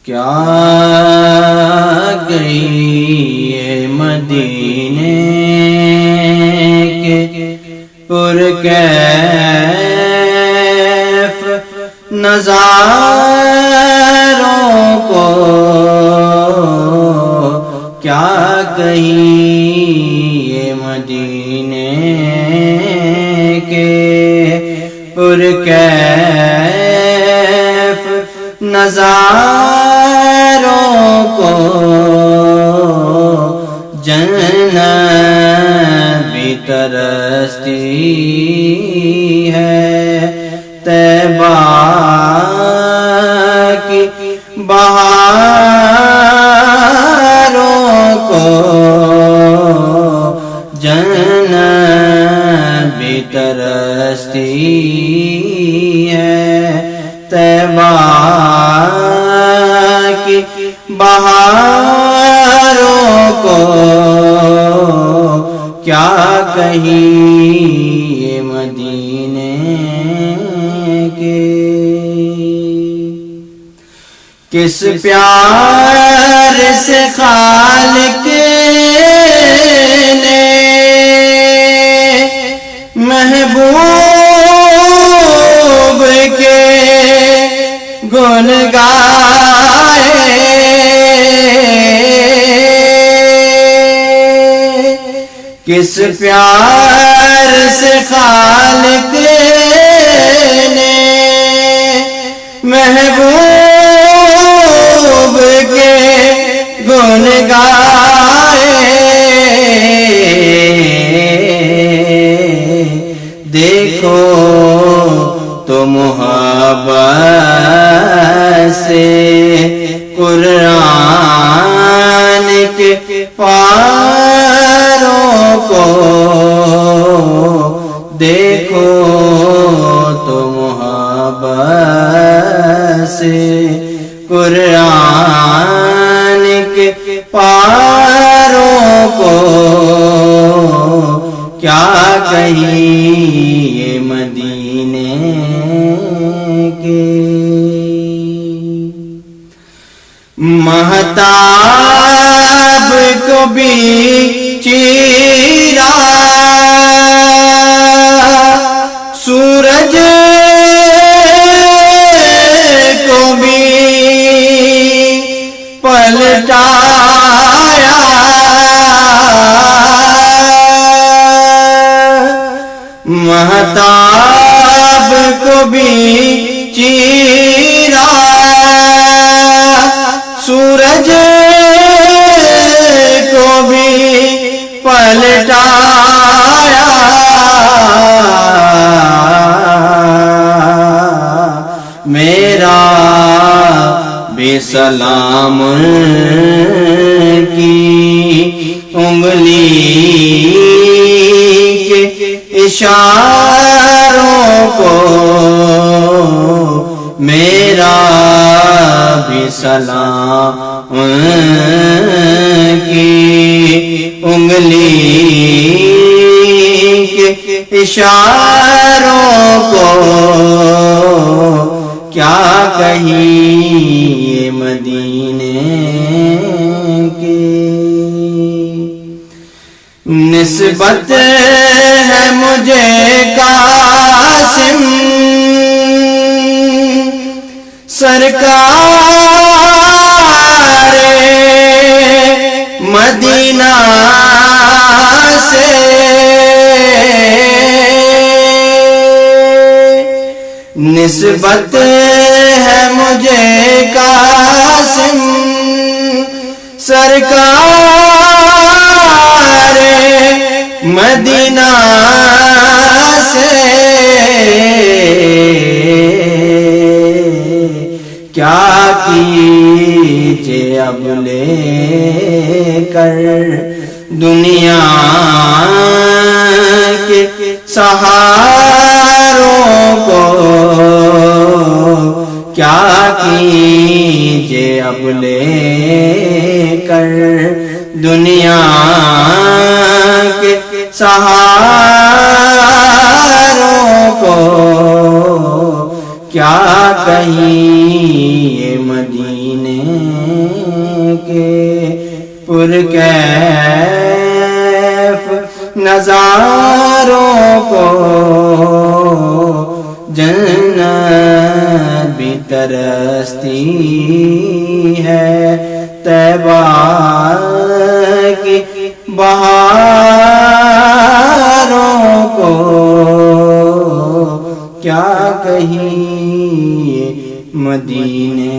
کیا گئی یہ مدینے کے پرکیف نظاروں کو، کیا گئی یہ مدینے کے پرکیف نظاروں کو، جنت بھی ترستی ہے طیبہ کی بہاروں کو، جنت بھی ترستی ہے طیبہ کی بہاروں کو، کیا کہیں یہ مدینے کے۔ کس پیار سے خالق نے محبوب کے گن گائے، کس پیار سے خالق نے محبوب کے گن گائے، دیکھو تو محبت سے قرآن کے پاروں کو، دیکھو تو محبت سے قرآن کے پاروں کو، کیا کہیں یہ مدینے کے۔ مہتاب کو بھی چیرا، سورج کو بھی پلٹایا، مہتاب کو بھی چیرا، سورج کو بھی پلٹایا، میرا بھی سلام کی انگلی کے اشاروں کو، میرا بھی سلام کی انگلی کے اشاروں کو، کیا کہیں یہ مدینے کے۔ نسبت ہے مجھے قاسم سرکار مدینہ سے، نسبت ہے مجھے قاسم سرکار مدینہ سے، کیا کیجے اب لے کر دنیا کے سہاروں کو، کیا کیجے اب لے کر دنیا کے سہاروں کو، کیا کہیں یہ مدینہ مدینے کے پرکیف نظاروں کو جنت بھی ترستی ہے، طیبہ کی بہاروں کو کیا کہیں مدینے